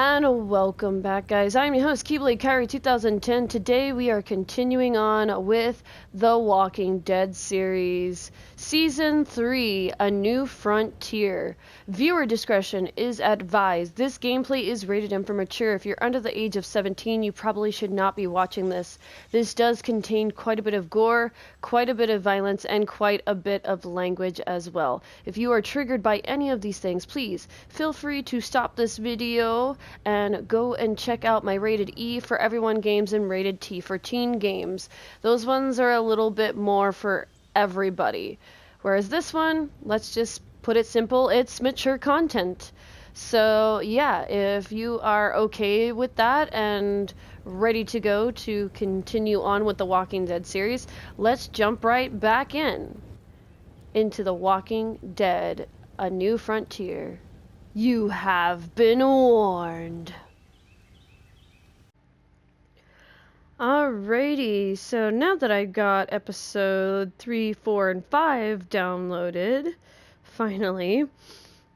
And welcome back, guys. I'm your host, Keyblade Kyrie 2010. Today we are continuing on with The Walking Dead series, Season 3, A New Frontier. Viewer discretion is advised. This gameplay is rated M for mature. If you're under the age of 17, you probably should not be watching this. This does contain quite a bit of gore, quite a bit of violence, and quite a bit of language as well. If you are triggered by any of these things, please feel free to stop this video and go and check out my rated E for everyone games and rated T for teen games. Those ones are a little bit more for everybody. Whereas this one, let's just put it simple, it's mature content. So yeah, if you are okay with that and ready to go to continue on with the Walking Dead series, let's jump right back into The Walking Dead, A New Frontier. You have been warned. Alrighty, so now that I got episode 3, 4, and 5 downloaded, finally,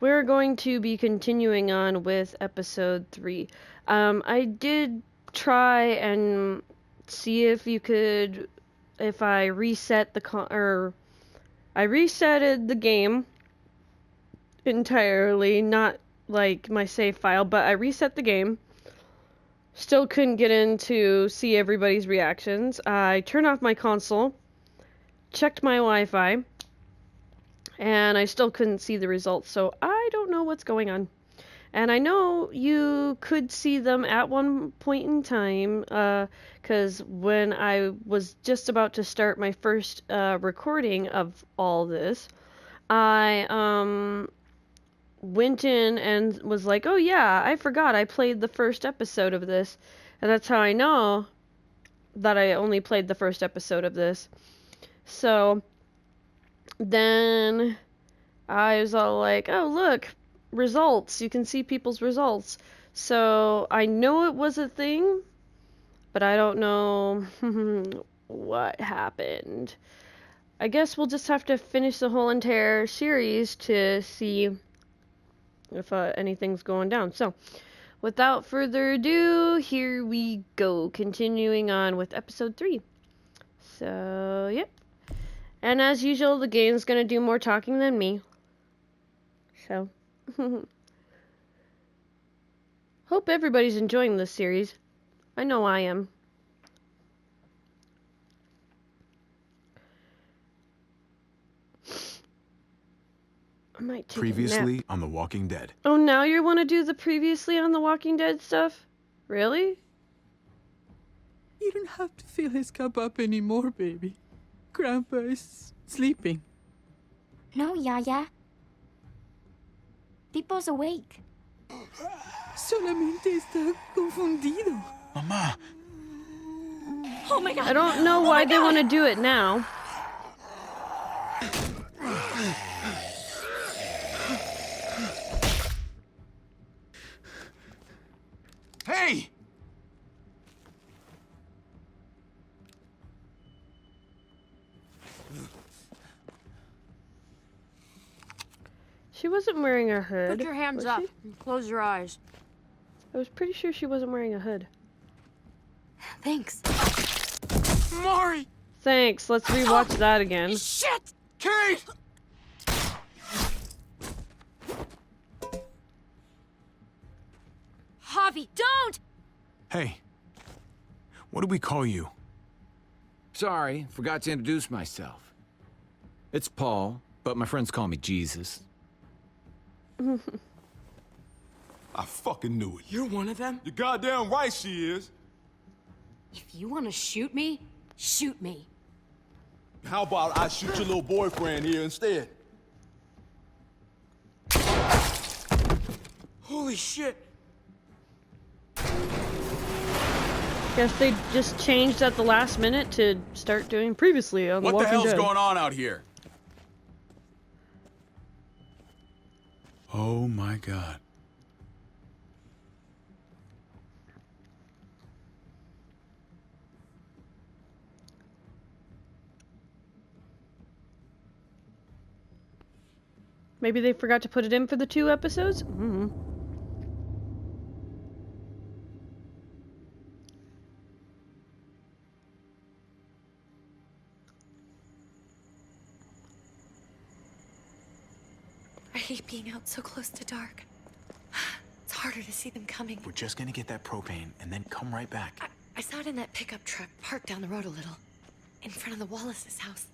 we're going to be continuing on with episode 3. I did try and see if you could, if I reset I resetted the game entirely, not like my save file, but I reset the game. Still couldn't get in to see everybody's reactions. I turned off my console, checked my Wi-Fi, and I still couldn't see the results, so I don't know what's going on. And I know you could see them at one point in time, because when I was just about to start my first recording of all this, I went in and was like, oh yeah, I forgot I played the first episode of this. And that's how I know that I only played the first episode of this. So then I was all like, oh look, results. You can see people's results. So I know it was a thing, but I don't know what happened. I guess we'll just have to finish the whole entire series to see if anything's going down. So, without further ado, here we go, continuing on with episode 3. So, yep. And as usual, the game's gonna do more talking than me. So, hope everybody's enjoying this series. I know I am. I might take Previously a nap. on The Walking Dead. Oh, now you want to do the previously on The Walking Dead stuff? Really? You don't have to fill his cup up anymore, baby. Grandpa is sleeping. No, Yaya. Pipo's awake. Solamente está confundido. Mama! Oh my god! I don't know why they want to do it now. Hey! She wasn't wearing a hood. Put your hands was up she? and close your eyes. I was pretty sure she wasn't wearing a hood. Thanks. Mari! Thanks, let's rewatch that again. Shit! Kate! Javi, don't! Hey. What do we call you? Sorry, forgot to introduce myself. It's Paul, but my friends call me Jesus. I fucking knew it. You're one of them? You're goddamn right she is. If you want to shoot me, shoot me. How about I shoot your little boyfriend here instead? Holy shit! Guess they just changed at the last minute to start doing previously on The What the Walking hell's Dead. going on out here? Oh my god. Maybe they forgot to put it in for the 2 episodes? I hate being out so close to dark. It's harder to see them coming. We're just gonna get that propane and then come right back. I saw it in that pickup truck parked down the road a little, in front of the Wallace's house.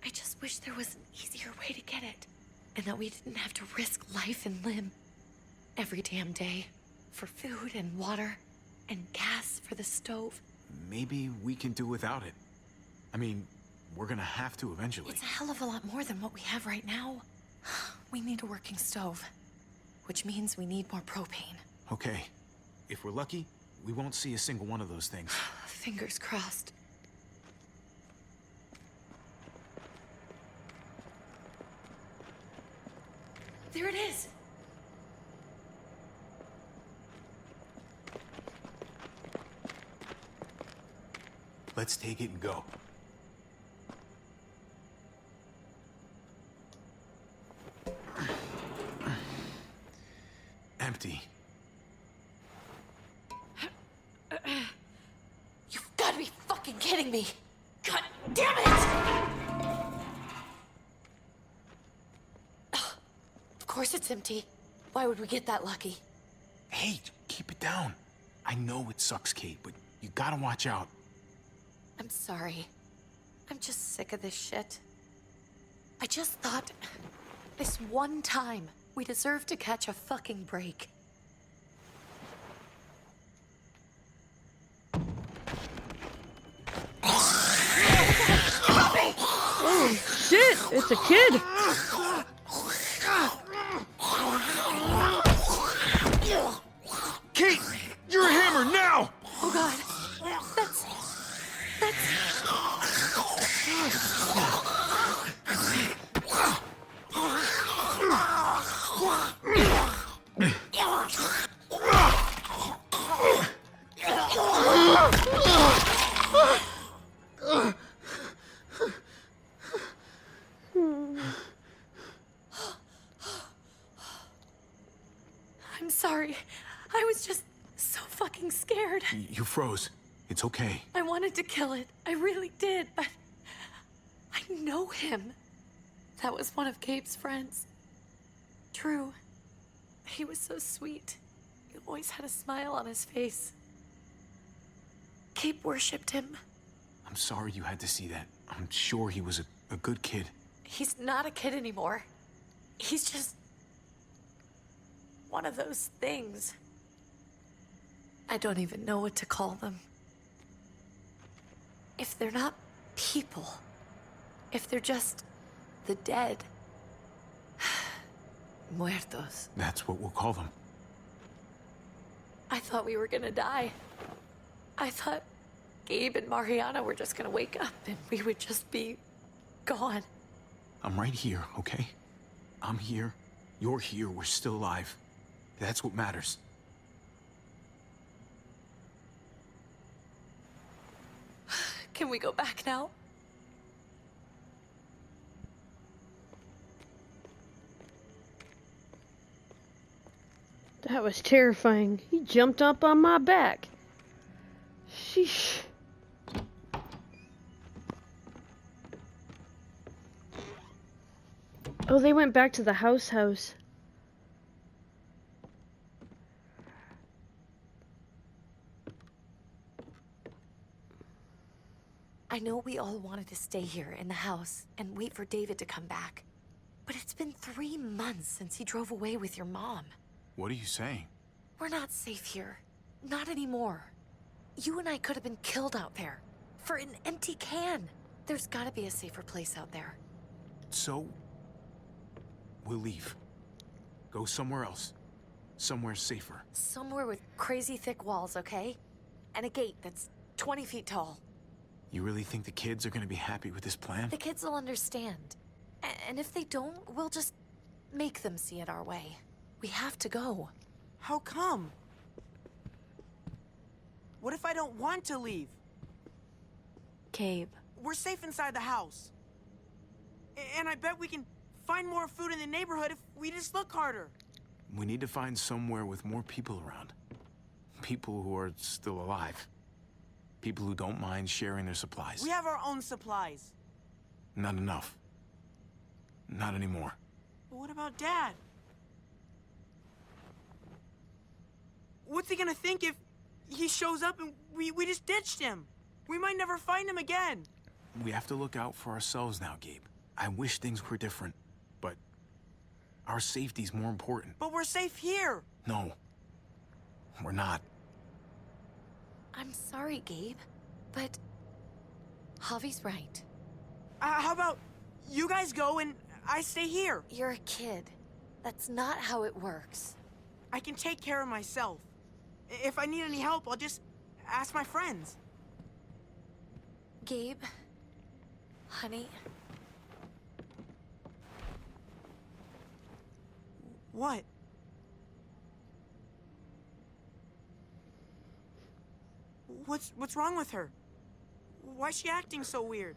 I just wish there was an easier way to get it, and that we didn't have to risk life and limb every damn day for food and water and gas for the stove. Maybe we can do without it. I mean, we're gonna have to eventually. It's a hell of a lot more than what we have right now. We need a working stove, which means we need more propane. Okay. If we're lucky, we won't see a single one of those things. Fingers crossed. There it is! Let's take it and go. Empty. You've got to be fucking kidding me! God damn it! Of course it's empty. Why would we get that lucky? Hey, keep it down. I know it sucks, Kate, but you gotta watch out. I'm sorry. I'm just sick of this shit. I just thought, this one time, we deserve to catch a fucking break. Oh, shit! It's a kid! Kate! You're a hammer now! Oh god. That's... I'm sorry. I was just so fucking scared. You froze. It's okay. I wanted to kill it. I really did, but I know him. That was one of Gabe's friends. True. He was so sweet. He always had a smile on his face. Gabe worshipped him. I'm sorry you had to see that. I'm sure he was a good kid. He's not a kid anymore. He's just one of those things. I don't even know what to call them. If they're not people, if they're just the dead, muertos. That's what we'll call them. I thought we were gonna die. I thought Gabe and Mariana were just gonna wake up and we would just be gone. I'm right here, okay? I'm here. You're here. We're still alive. That's what matters. Can we go back now? That was terrifying. He jumped up on my back. Sheesh. Oh, they went back to the house. I know we all wanted to stay here in the house and wait for David to come back. But it's been 3 months since he drove away with your mom. What are you saying? We're not safe here. Not anymore. You and I could have been killed out there. For an empty can. There's gotta be a safer place out there. So, we'll leave. Go somewhere else. Somewhere safer. Somewhere with crazy thick walls, okay? And a gate that's 20 feet tall. You really think the kids are gonna be happy with this plan? The kids will understand. And if they don't, we'll just make them see it our way. We have to go. How come? What if I don't want to leave? Gabe. We're safe inside the house. And I bet we can find more food in the neighborhood if we just look harder. We need to find somewhere with more people around. People who are still alive. People who don't mind sharing their supplies. We have our own supplies. Not enough. Not anymore. But what about Dad? What's he gonna think if he shows up and we just ditched him? We might never find him again. We have to look out for ourselves now, Gabe. I wish things were different, but our safety's more important. But we're safe here. No, we're not. I'm sorry, Gabe, but Javi's right. How about you guys go and I stay here? You're a kid. That's not how it works. I can take care of myself. If I need any help, I'll just ask my friends. Gabe, honey, What? What's wrong with her? Why's she acting so weird?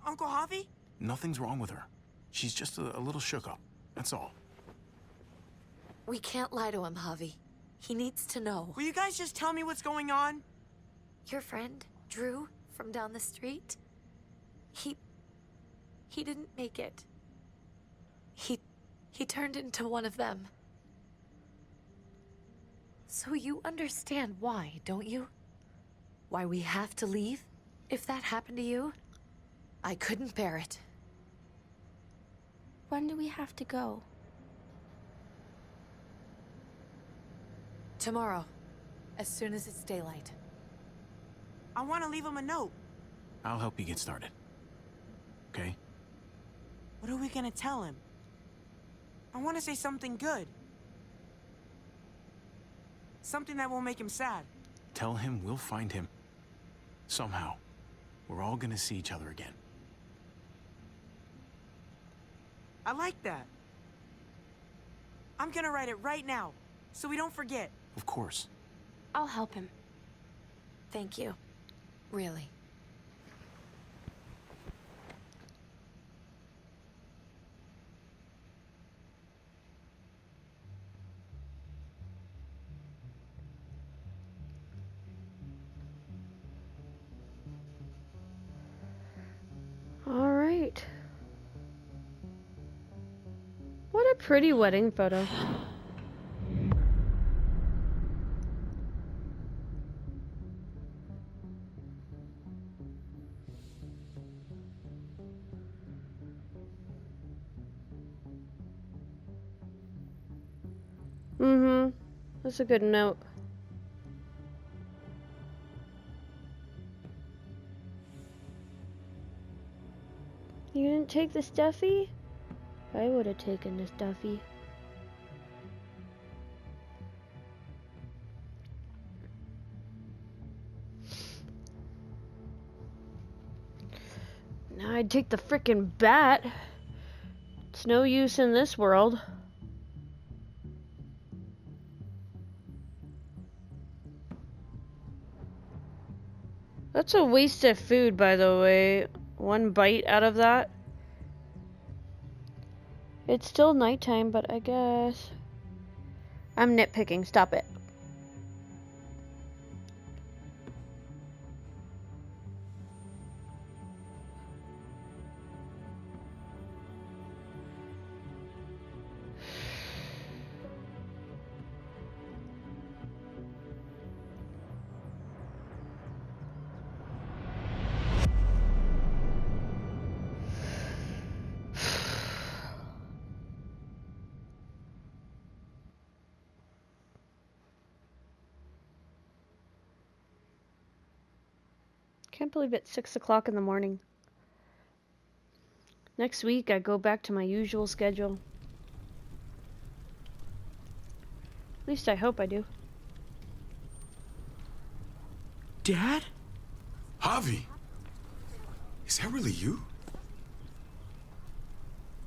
Uncle Javi? Nothing's wrong with her. She's just a little shook up, that's all. we can't lie to him, Javi. He needs to know. Will you guys just tell me what's going on? Your friend, Drew, from down the street, he didn't make it. He turned into one of them. So you understand why, don't you? Why we have to leave? If that happened to you, I couldn't bear it. When do we have to go? Tomorrow, as soon as it's daylight. I want to leave him a note. I'll help you get started. Okay? What are we gonna tell him? I want to say something good. Something that won't make him sad. Tell him we'll find him. Somehow. We're all gonna see each other again. I like that. I'm gonna write it right now, so we don't forget. Of course. I'll help him. Thank you. Really. All right. What a pretty wedding photo. That's a good note. You didn't take the stuffy? I would have taken the stuffy. Now I'd take the frickin' bat. It's no use in this world. That's a waste of food, by the way. One bite out of that. It's still nighttime, but I guess... I'm nitpicking. Stop it. Can't believe it's 6 o'clock in the morning. Next week I go back to my usual schedule. At least I hope I do. Dad? Javi? Is that really you?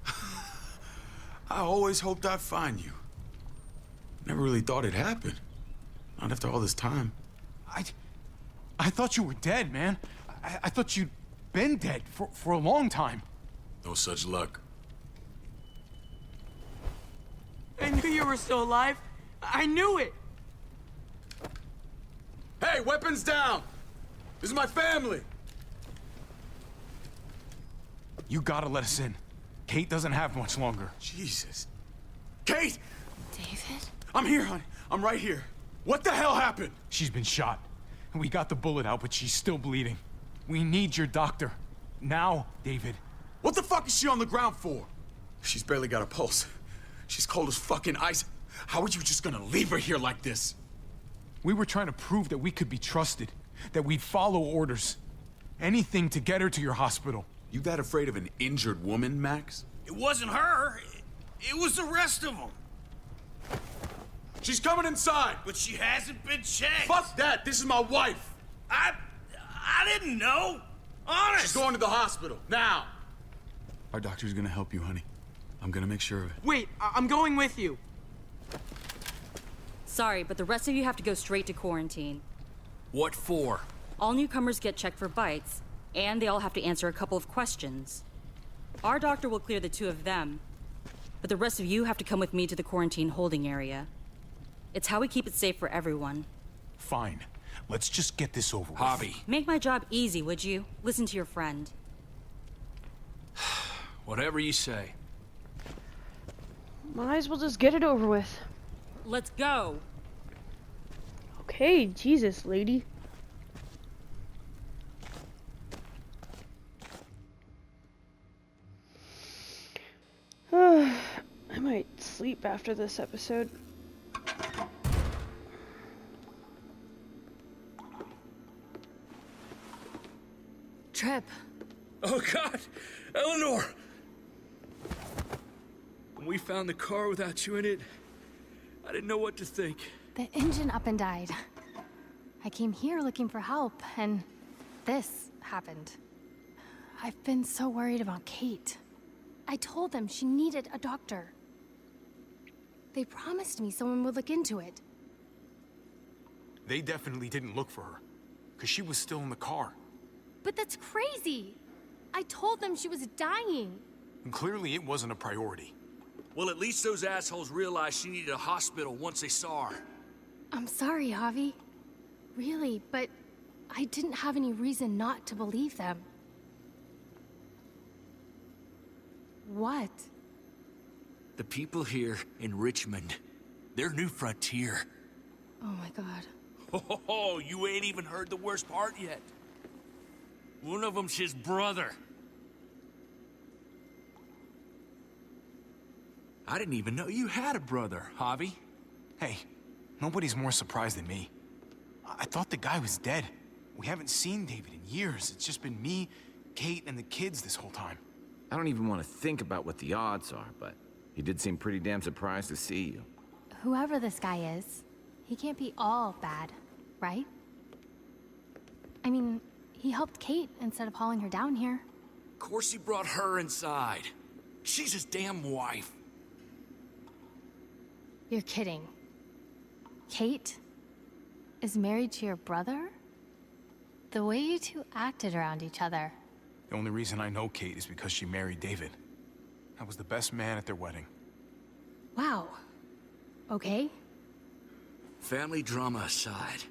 I always hoped I'd find you. Never really thought it'd happen. Not after all this time. I thought you were dead, man. I thought you'd been dead for a long time. No such luck. I knew you were still alive. I knew it. Hey, weapons down! This is my family! You gotta let us in. Kate doesn't have much longer. Jesus. Kate! David? I'm here, honey. I'm right here. What the hell happened? She's been shot. We got the bullet out, but she's still bleeding. We need your doctor. Now, David. What the fuck is she on the ground for? She's barely got a pulse. She's cold as fucking ice. How are you just gonna leave her here like this? We were trying to prove that we could be trusted, that we'd follow orders. Anything to get her to your hospital. You that afraid of an injured woman, Max? It wasn't her. It was the rest of them. She's coming inside! But she hasn't been checked. Fuck that! This is my wife! I didn't know. Honest. She's going to the hospital, now! Our doctor's gonna help you, honey. I'm gonna make sure of it. Wait, I'm going with you. Sorry, but the rest of you have to go straight to quarantine. What for? All newcomers get checked for bites, and they all have to answer a couple of questions. Our doctor will clear the two of them, but the rest of you have to come with me to the quarantine holding area. It's how we keep it safe for everyone. Fine. Let's just get this over with. Javi. Make my job easy, would you? Listen to your friend. Whatever you say. Might as well just get it over with. Let's go. Okay, Jesus, lady. I might sleep after this episode. Trip. Oh, God! Eleanor! When we found the car without you in it, I didn't know what to think. The engine up and died. I came here looking for help, and this happened. I've been so worried about Kate. I told them she needed a doctor. They promised me someone would look into it. They definitely didn't look for her, because she was still in the car. But that's crazy! I told them she was dying. And clearly it wasn't a priority. Well, at least those assholes realized she needed a hospital once they saw her. I'm sorry, Javi. Really, but I didn't have any reason not to believe them. What? The people here in Richmond, their new frontier. Oh my god. Oh, you ain't even heard the worst part yet. One of them's his brother. I didn't even know you had a brother, Javi. Hey, nobody's more surprised than me. I thought the guy was dead. We haven't seen David in years. It's just been me, Kate, and the kids this whole time. I don't even want to think about what the odds are, but he did seem pretty damn surprised to see you. Whoever this guy is, he can't be all bad, right? I mean, he helped Kate instead of hauling her down here. Of course he brought her inside. She's his damn wife. You're kidding. Kate is married to your brother? The way you two acted around each other. The only reason I know Kate is because she married David. I was the best man at their wedding. Wow. Okay. Family drama aside,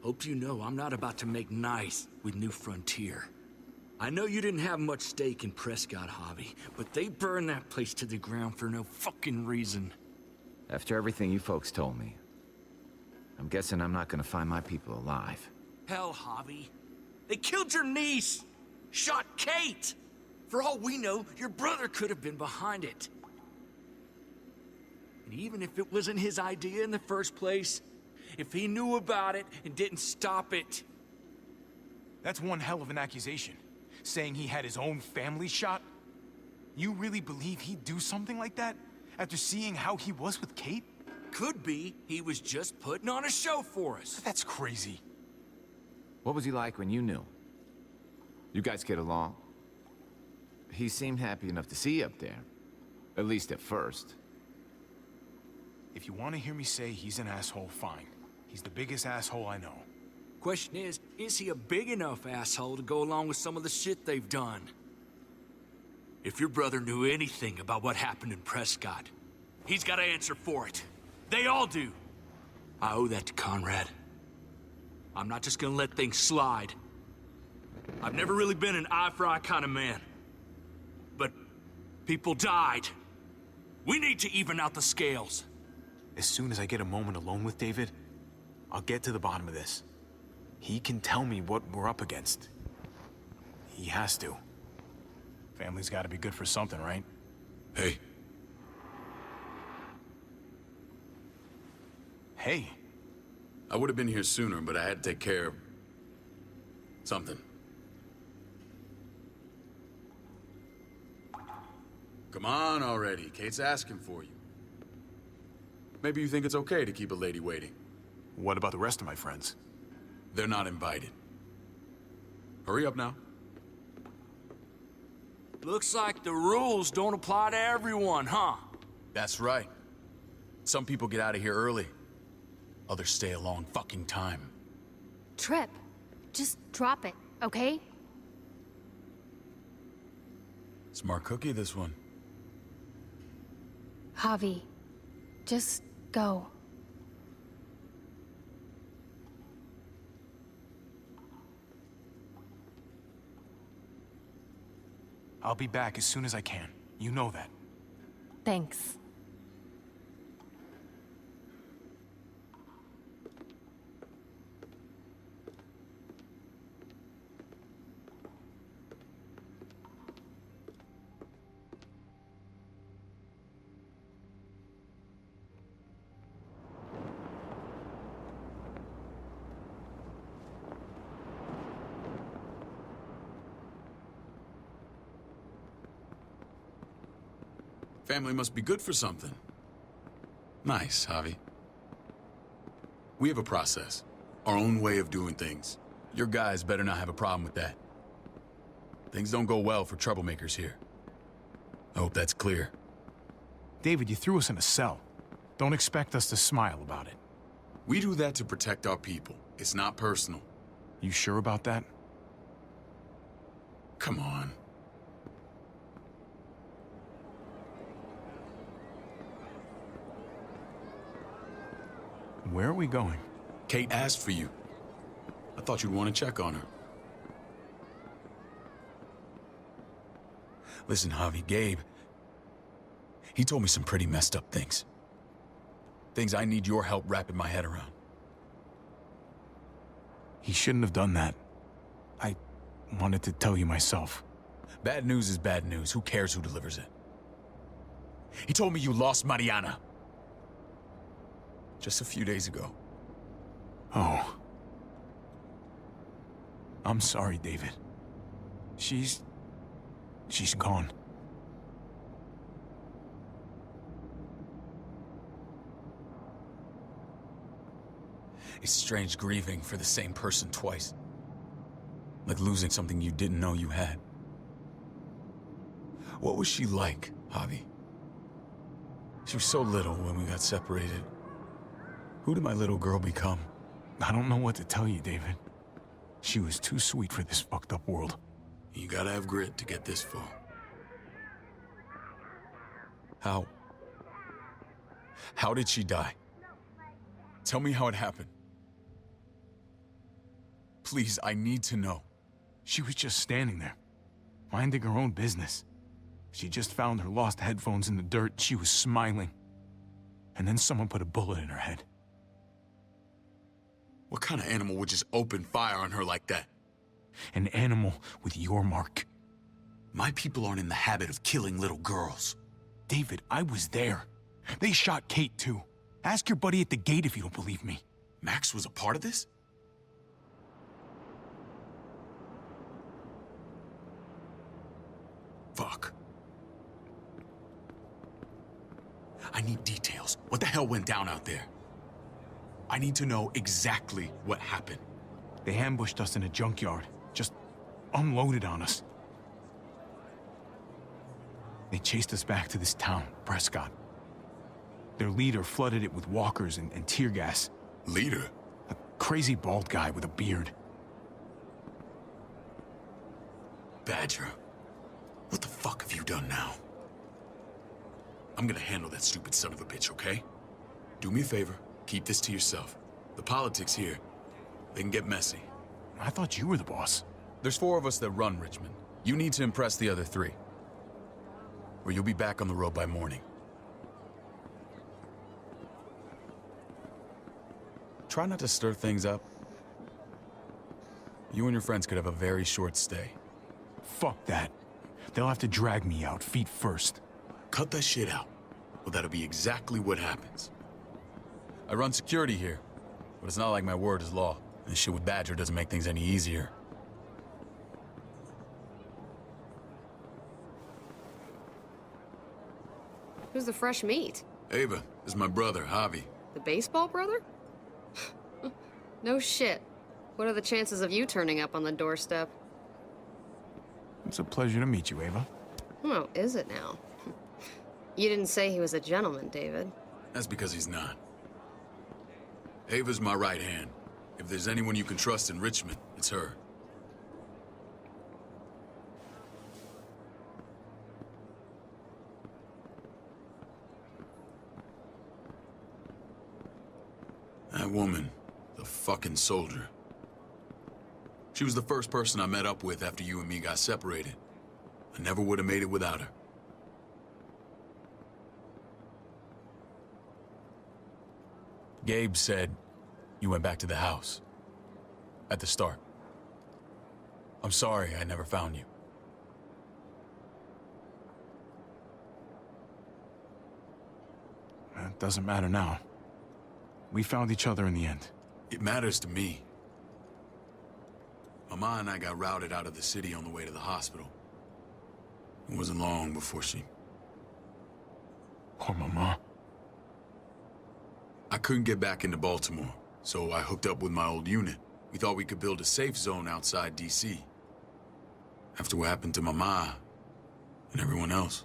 hope you know I'm not about to make nice with New Frontier. I know you didn't have much stake in Prescott, Javi, but they burned that place to the ground for no fucking reason. After everything you folks told me, I'm guessing I'm not gonna find my people alive. Hell, Javi. They killed your niece! Shot Kate! For all we know, your brother could have been behind it. And even if it wasn't his idea in the first place, if he knew about it and didn't stop it... That's one hell of an accusation. Saying he had his own family shot? You really believe he'd do something like that? After seeing how he was with Kate? Could be he was just putting on a show for us. That's crazy. What was he like when you knew? You guys get along? He seemed happy enough to see you up there. At least at first. If you want to hear me say he's an asshole, fine. He's the biggest asshole I know. Question is he a big enough asshole to go along with some of the shit they've done? If your brother knew anything about what happened in Prescott, he's got to answer for it. They all do. I owe that to Conrad. I'm not just gonna let things slide. I've never really been an eye-for-eye kind of man. But People died. We need to even out the scales. As soon as I get a moment alone with David, I'll get to the bottom of this. He can tell me what we're up against. He has to. Family's gotta be good for something, right? Hey, Hey, I would have been here sooner, but I had to take care of something. Come on already. Kate's asking for you. Maybe you think it's okay to keep a lady waiting. what about the rest of my friends? They're not invited. Hurry up now. Looks like the rules don't apply to everyone, huh? That's right. Some people get out of here early. Others stay a long fucking time. Trip, just drop it, okay? Smart cookie, this one. Javi, just go. I'll be back as soon as I can. You know that. Thanks. Family must be good for something. Nice, Javi. We have a process. Our own way of doing things. Your guys better not have a problem with that. Things don't go well for troublemakers here. I hope that's clear. David, you threw us in a cell. Don't expect us to smile about it. We do that to protect our people. It's not personal. You sure about that? Come on. Where are we going? Kate asked for you. I thought you'd want to check on her. Listen, Javi, Gabe, he told me some pretty messed up things. Things I need your help wrapping my head around. He shouldn't have done that. I wanted to tell you myself. Bad news is bad news. Who cares who delivers it? He told me you lost Mariana. Just a few days ago. Oh. I'm sorry, David. She's gone. It's strange grieving for the same person twice. Like losing something you didn't know you had. What was she like, Javi? She was so little when we got separated. Who did my little girl become? I don't know what to tell you, David. She was too sweet for this fucked up world. You gotta have grit to get this far. How did she die? Tell me how it happened. Please, I need to know. She was just standing there, minding her own business. She just found her lost headphones in the dirt. She was smiling. And then someone put a bullet in her head. What kind of animal would just open fire on her like that? An animal with your mark. My people aren't in the habit of killing little girls. David, I was there. They shot Kate too. Ask your buddy at the gate if you don't believe me. Max was a part of this? Fuck. I need details. What the hell went down out there? I need to know exactly what happened. They ambushed us in a junkyard. Just unloaded on us. They chased us back to this town, Prescott. Their leader flooded it with walkers and tear gas. Leader? A crazy bald guy with a beard. Badger, what the fuck have you done now? I'm gonna handle that stupid son of a bitch, okay? Do me a favor, keep this to yourself. The politics here, they can get messy. I thought you were the boss. There's 4 of us that run Richmond. You need to impress the other 3. or you'll be back on the road by morning. Try not to stir things up. You and your friends could have a very short stay. Fuck that. They'll have to drag me out, feet first. Cut that shit out. Well, that'll be exactly what happens. I run security here, but it's not like my word is law. And this shit with Badger doesn't make things any easier. Who's the fresh meat? Ava, this is my brother, Javi. The baseball brother? No shit. What are the chances of you turning up on the doorstep? It's a pleasure to meet you, Ava. Oh, is it now? You didn't say he was a gentleman, David. That's because he's not. Ava's my right hand. If there's anyone you can trust in Richmond, it's her. That woman, the fucking soldier. She was the first person I met up with after you and me got separated. I never would have made it without her. Gabe said you went back to the house. At the start. I'm sorry I never found you. It doesn't matter now. We found each other in the end. It matters to me. Mama and I got routed out of the city on the way to the hospital. It wasn't long before she... Poor Mama. I couldn't get back into Baltimore, so I hooked up with my old unit. We thought we could build a safe zone outside D.C. After what happened to Mama and everyone else,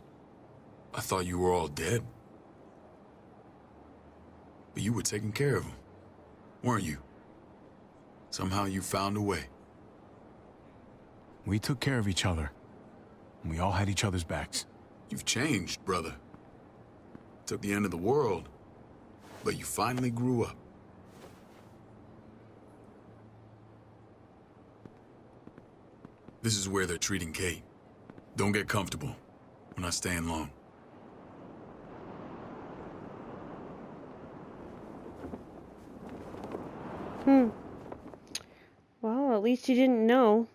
I thought you were all dead. But you were taking care of them, weren't you? Somehow you found a way. We took care of each other. And we all had each other's backs. You've changed, brother. Took the end of the world, but you finally grew up. This is where they're treating Kate. Don't get comfortable. We're not staying long. Well, at least you didn't know.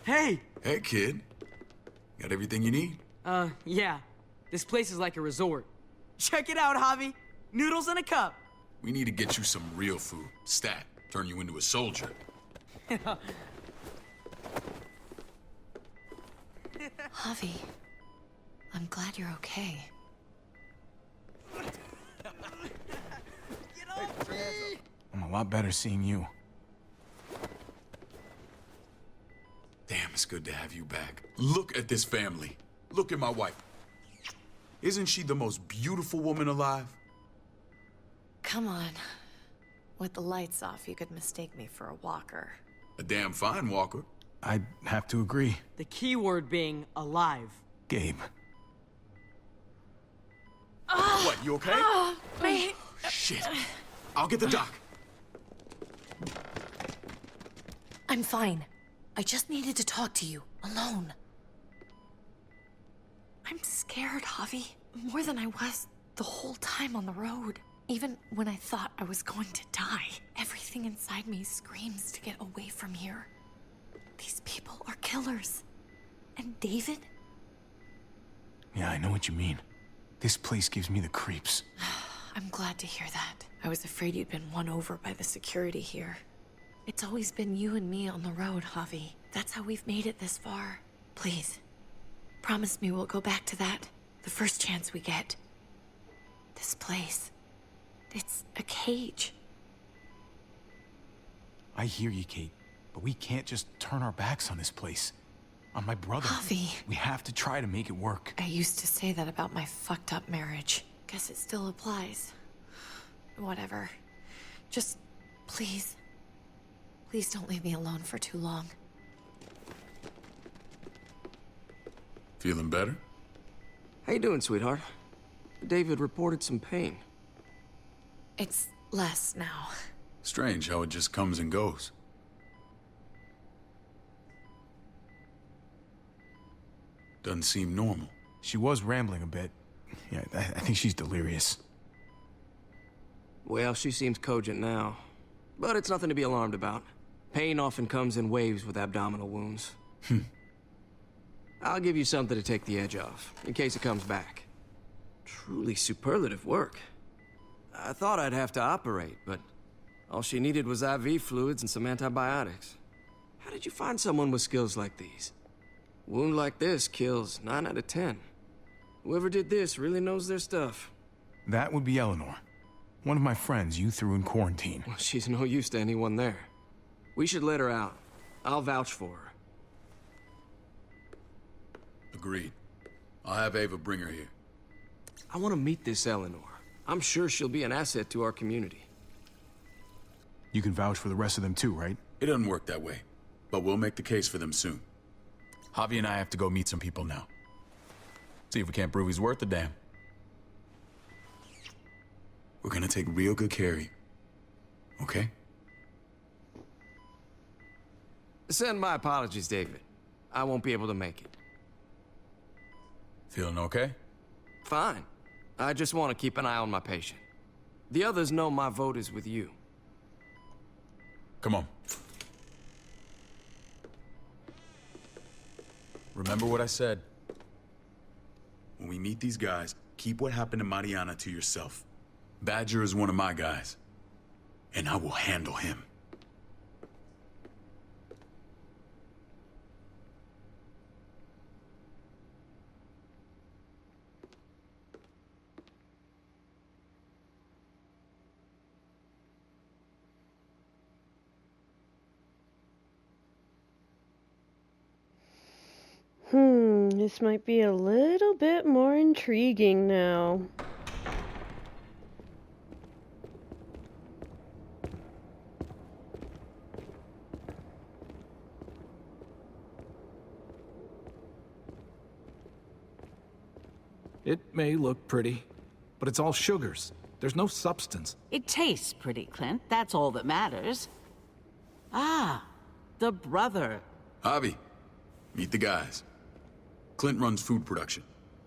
Hey! Hey, kid. Got everything you need? Yeah. This place is like a resort. Check it out, Javi. Noodles in a cup. We need to get you some real food. Stat. Turn you into a soldier. Javi, I'm glad you're okay. I'm a lot better seeing you. Damn, it's good to have you back. Look at this family. Look at my wife. Isn't she the most beautiful woman alive? Come on. With the lights off, you could mistake me for a walker. A damn fine walker. I'd have to agree. The key word being alive. Gabe. What, you okay? Wait. Shit. I'll get the doc. I'm fine. I just needed to talk to you, alone. I'm scared, Javi. More than I was the whole time on the road. Even when I thought I was going to die, everything inside me screams to get away from here. These people are killers. And David? Yeah, I know what you mean. This place gives me the creeps. I'm glad to hear that. I was afraid you'd been won over by the security here. It's always been you and me on the road, Javi. That's how we've made it this far. Please, promise me we'll go back to that the first chance we get. This place, it's a cage. I hear you, Kate, but we can't just turn our backs on this place. On my brother. Javi. We have to try to make it work. I used to say that about my fucked up marriage. Guess it still applies. Whatever. Just, please. Please don't leave me alone for too long. Feeling better? How you doing, sweetheart? David reported some pain. It's less now. Strange how it just comes and goes. Doesn't seem normal. She was rambling a bit. Yeah, I think she's delirious. Well, she seems cogent now. But it's nothing to be alarmed about. Pain often comes in waves with abdominal wounds. I'll give you something to take the edge off, in case it comes back. Truly superlative work. I thought I'd have to operate, but all she needed was IV fluids and some antibiotics. How did you find someone with skills like these? A wound like this kills 9 out of 10. Whoever did this really knows their stuff. That would be Eleanor. One of my friends you threw in quarantine. Well, she's no use to anyone there. We should let her out. I'll vouch for her. Agreed. I'll have Ava bring her here. I want to meet this Eleanor. I'm sure she'll be an asset to our community. You can vouch for the rest of them too, right? It doesn't work that way, but we'll make the case for them soon. Javi and I have to go meet some people now. See if we can't prove he's worth the damn. We're gonna take real good care of you. Okay? Send my apologies, David. I won't be able to make it. Feeling okay? Fine. I just want to keep an eye on my patient. The others know my vote is with you. Come on. Remember what I said. When we meet these guys, keep what happened to Mariana to yourself. Badger is one of my guys, and I will handle him. This might be a little bit more intriguing now. It may look pretty, but it's all sugars. There's no substance. It tastes pretty, Clint. That's all that matters. Ah, the brother. Javi, meet the guys. Clint runs food production.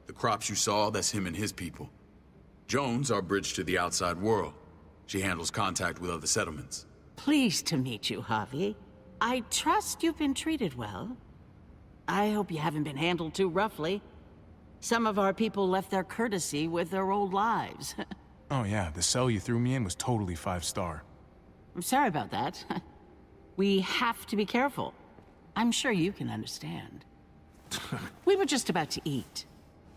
The crops you saw, that's him and his people. Jones, our bridge to the outside world. She handles contact with other settlements. Pleased to meet you, Javi. I trust you've been treated well. I hope you haven't been handled too roughly. Some of our people left their courtesy with their old lives. Oh yeah, the cell you threw me in was totally 5-star. I'm sorry about that. We have to be careful. I'm sure you can understand. We were just about to eat.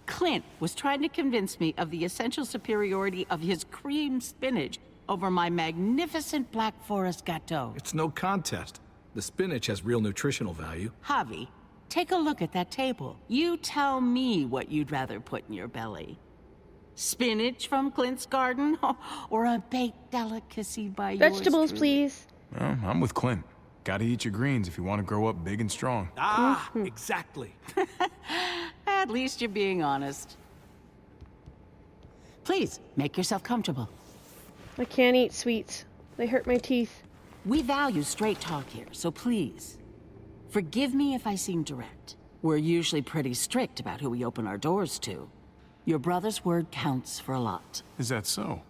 Clint was trying to convince me of the essential superiority of his cream spinach over my magnificent Black Forest gâteau. It's no contest. The spinach has real nutritional value. Javi, take a look at that table. You tell me what you'd rather put in your belly. Spinach from Clint's garden, or a baked delicacy by Vegetables, yours please. Well, I'm with Clint. Gotta eat your greens if you want to grow up big and strong. Ah, exactly. At least you're being honest. Please, make yourself comfortable. I can't eat sweets. They hurt my teeth. We value straight talk here, so please, forgive me if I seem direct. We're usually pretty strict about who we open our doors to. Your brother's word counts for a lot. Is that so?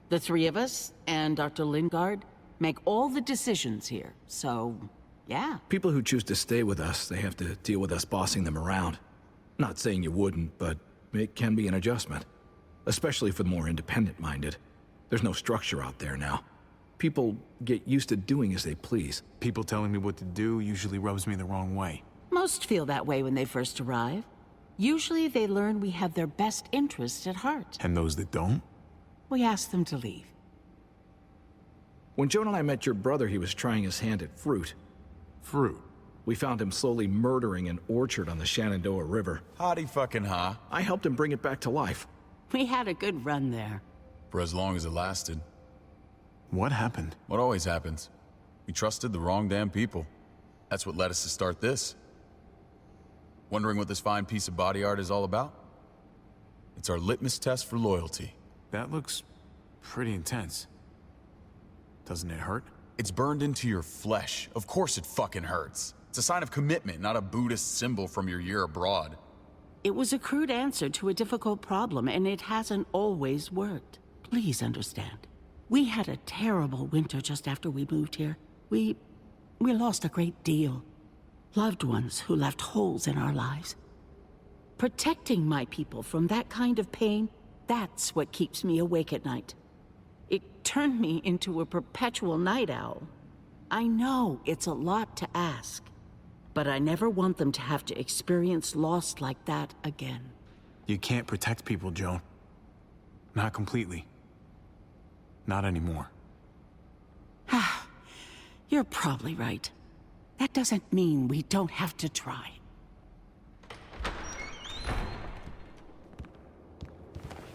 The three of us, and Dr. Lingard, make all the decisions here, so, yeah. People who choose to stay with us, they have to deal with us bossing them around. Not saying you wouldn't, but it can be an adjustment. Especially for the more independent-minded. There's no structure out there now. People get used to doing as they please. People telling me what to do usually rubs me the wrong way. Most feel that way when they first arrive. Usually they learn we have their best interests at heart. And those that don't? We ask them to leave. When Joan and I met your brother, he was trying his hand at fruit. Fruit? We found him slowly murdering an orchard on the Shenandoah River. Howdy fucking ha. I helped him bring it back to life. We had a good run there. For as long as it lasted. What happened? What always happens. We trusted the wrong damn people. That's what led us to start this. Wondering what this fine piece of body art is all about? It's our litmus test for loyalty. That looks pretty intense. Doesn't it hurt? It's burned into your flesh. Of course it fucking hurts. It's a sign of commitment, not a Buddhist symbol from your year abroad. It was a crude answer to a difficult problem, and it hasn't always worked. Please understand. We had a terrible winter just after we moved here. We lost a great deal. Loved ones who left holes in our lives. Protecting my people from that kind of pain, that's what keeps me awake at night. It turned me into a perpetual night owl. I know it's a lot to ask, but I never want them to have to experience loss like that again. You can't protect people, Joan. Not completely. Not anymore. You're probably right. That doesn't mean we don't have to try.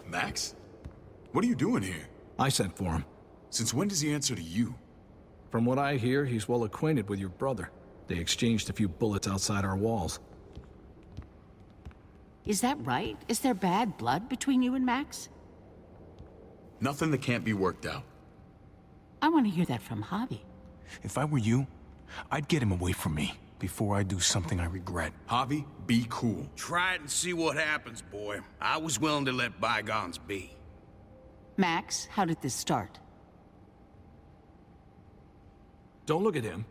Max? What are you doing here? I sent for him. Since when does he answer to you? From what I hear, he's well acquainted with your brother. They exchanged a few bullets outside our walls. Is that right? Is there bad blood between you and Max? Nothing that can't be worked out. I want to hear that from Javi. If I were you, I'd get him away from me before I do something I regret. Javi, be cool. Try it and see what happens, boy. I was willing to let bygones be. Max, how did this start? Don't look at him.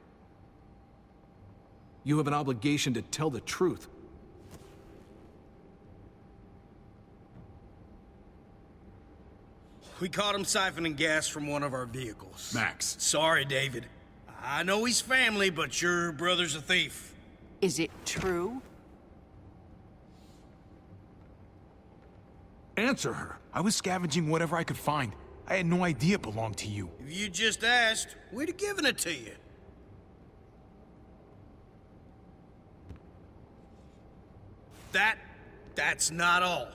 You have an obligation to tell the truth. We caught him siphoning gas from one of our vehicles. Max. Sorry, David. I know he's family, but your brother's a thief. Is it true? Answer her. I was scavenging whatever I could find. I had no idea it belonged to you. If you just asked, we'd have given it to you. That's not all.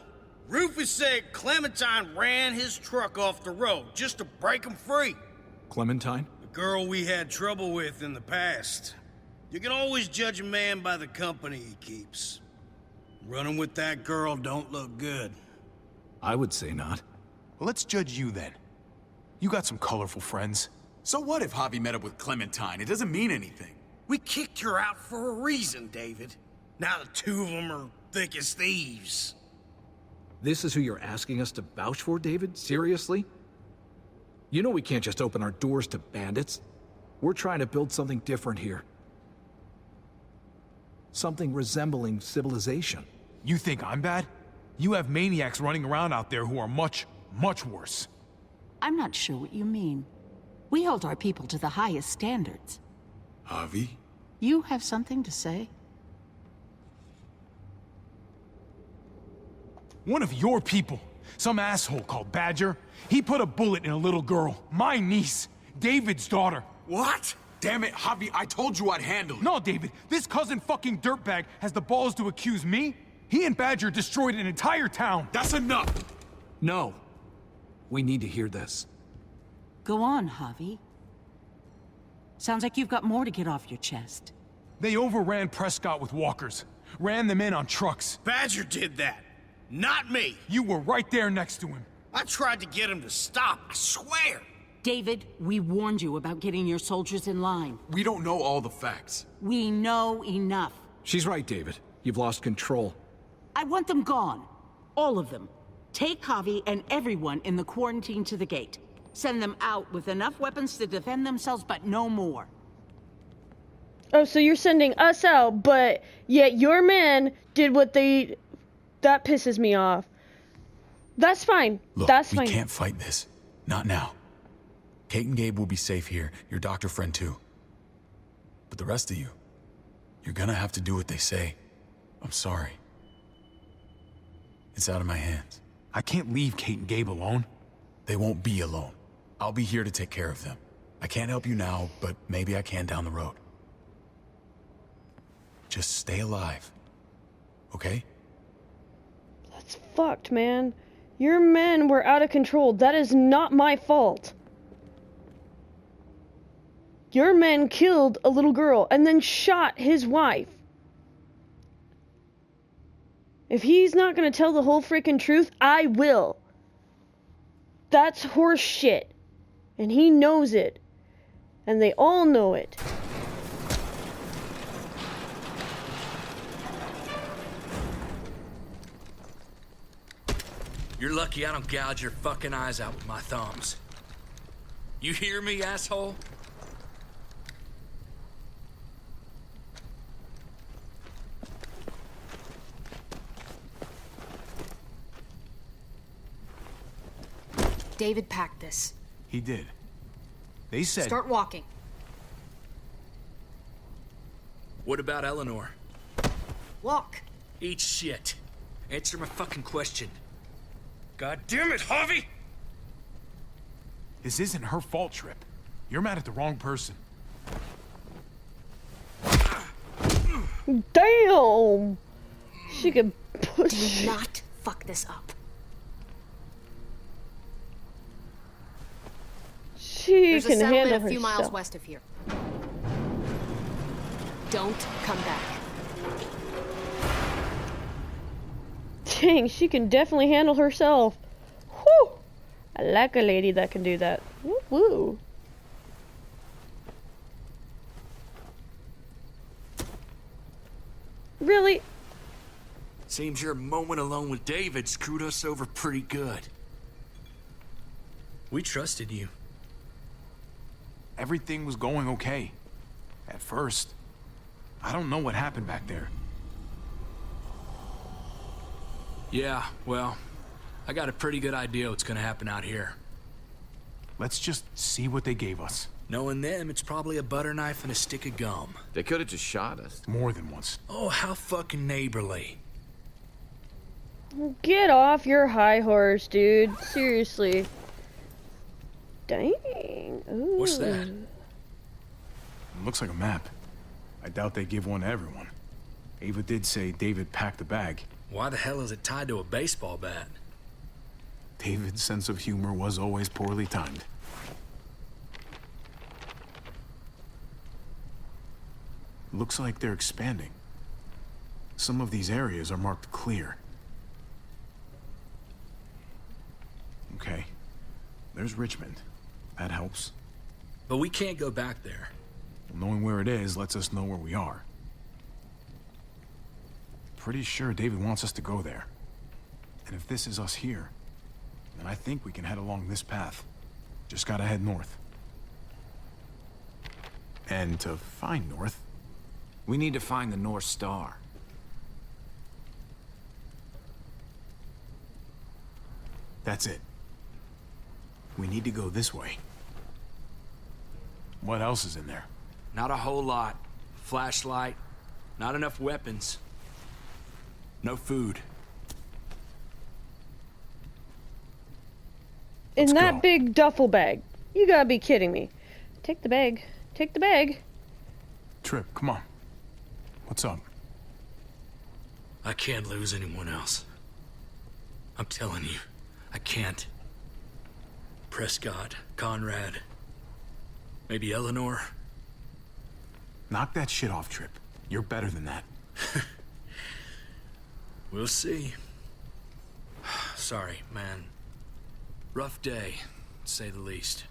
Rufus said Clementine ran his truck off the road just to break him free. Clementine? The girl we had trouble with in the past. You can always judge a man by the company he keeps. Running with that girl don't look good. I would say not. Well, let's judge you then. You got some colorful friends. So what if Javi met up with Clementine? It doesn't mean anything. We kicked her out for a reason, David. Now the two of them are thick as thieves. This is who you're asking us to vouch for, David? Seriously? You know we can't just open our doors to bandits. We're trying to build something different here. Something resembling civilization. You think I'm bad? You have maniacs running around out there who are much, much worse. I'm not sure what you mean. We hold our people to the highest standards. Javi? You have something to say? One of your people, some asshole called Badger, he put a bullet in a little girl, my niece, David's daughter. What? Damn it, Javi, I told you I'd handle it. No, David, this cousin fucking dirtbag has the balls to accuse me? He and Badger destroyed an entire town. That's enough! No. We need to hear this. Go on, Javi. Sounds like you've got more to get off your chest. They overran Prescott with walkers, ran them in on trucks. Badger did that. Not me! You were right there next to him. I tried to get him to stop, I swear! David, we warned you about getting your soldiers in line. We don't know all the facts. We know enough. She's right, David. You've lost control. I want them gone. All of them. Take Javi and everyone in the quarantine to the gate. Send them out with enough weapons to defend themselves, but no more. Oh, so you're sending us out, but yet your men did what they... That pisses me off. That's fine. Look, That's fine. we can't fight this. Not now. Kate and Gabe will be safe here. Your doctor friend too. But the rest of you, you're gonna have to do what they say. I'm sorry. It's out of my hands. I can't leave Kate and Gabe alone. They won't be alone. I'll be here to take care of them. I can't help you now, but maybe I can down the road. Just stay alive. Okay? That's fucked, man. Your men were out of control. That is not my fault. Your men killed a little girl and then shot his wife. If he's not gonna tell the whole freaking truth, I will. That's horse shit. And he knows it. And they all know it. You're lucky I don't gouge your fucking eyes out with my thumbs. You hear me, asshole? David packed this. He did. They said... Start walking. What about Eleanor? Walk. Eat shit. Answer my fucking question. God damn it, Javi! This isn't her fault, Trip. You're mad at the wrong person. Damn! She could push. Do not fuck this up. She There's can a settlement handle a few herself. miles west of here. Don't come back. Dang, she can definitely handle herself. Whew! I like a lady that can do that. Woo woo. Really? Seems your moment alone with David screwed us over pretty good. We trusted you. Everything was going okay. At first. I don't know what happened back there. Yeah, well, I got a pretty good idea what's gonna happen out here. Let's just see what they gave us. Knowing them, it's probably a butter knife and a stick of gum. They could have just shot us. More than once. Oh, how fucking neighborly. Get off your high horse, dude. Seriously. Dang. Ooh. What's that? It looks like a map. I doubt they give one to everyone. Ava did say David packed the bag. Why the hell is it tied to a baseball bat? David's sense of humor was always poorly timed. Looks like they're expanding. Some of these areas are marked clear. Okay. There's Richmond. That helps. But we can't go back there. Knowing where it is lets us know where we are. Pretty sure David wants us to go there. And if this is us here, then I think we can head along this path. Just gotta head north. And to find north... We need to find the North Star. That's it. We need to go this way. What else is in there? Not a whole lot. Flashlight, not enough weapons. No food. In that big duffel bag. You gotta be kidding me. Take the bag. Take the bag. Trip, come on. What's up? I can't lose anyone else. I'm telling you, I can't. Prescott, Conrad, maybe Eleanor. Knock that shit off, Trip. You're better than that. We'll see. Sorry, man. Rough day, to say the least.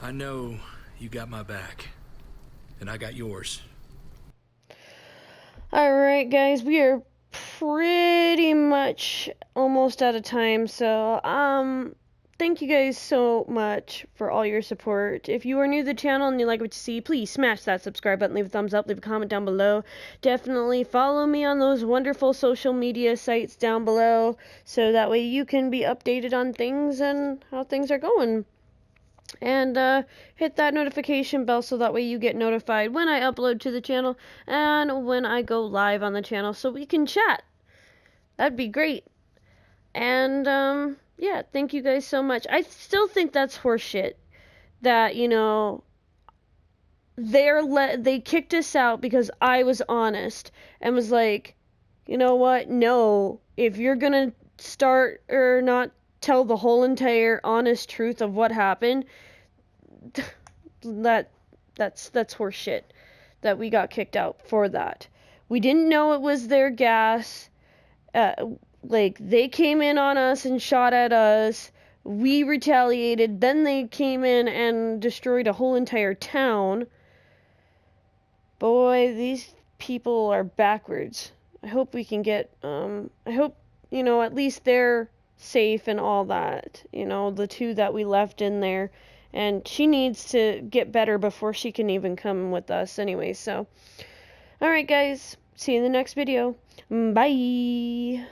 I know you got my back, and I got yours. Alright, guys, we are pretty much almost out of time, so, thank you guys so much for all your support. If you are new to the channel and you like what you see, please smash that subscribe button, leave a thumbs up, leave a comment down below. Definitely follow me on those wonderful social media sites down below, so that way you can be updated on things and how things are going. And hit that notification bell so that way you get notified when I upload to the channel and when I go live on the channel so we can chat. That'd be great. And yeah, thank you guys so much. I still think that's horseshit that, you know, they kicked us out because I was honest and was like, you know what? No, if you're gonna start or not tell the whole entire honest truth of what happened, that's horseshit that we got kicked out for that. We didn't know it was their gas. Like, they came in on us and shot at us. We retaliated. Then they came in and destroyed a whole entire town. Boy, these people are backwards. I hope we can get, I hope, you know, at least their safe and all that. You know, the 2 that we left in there. And she needs to get better before she can even come with us anyway. So, alright guys, see you in the next video. Bye!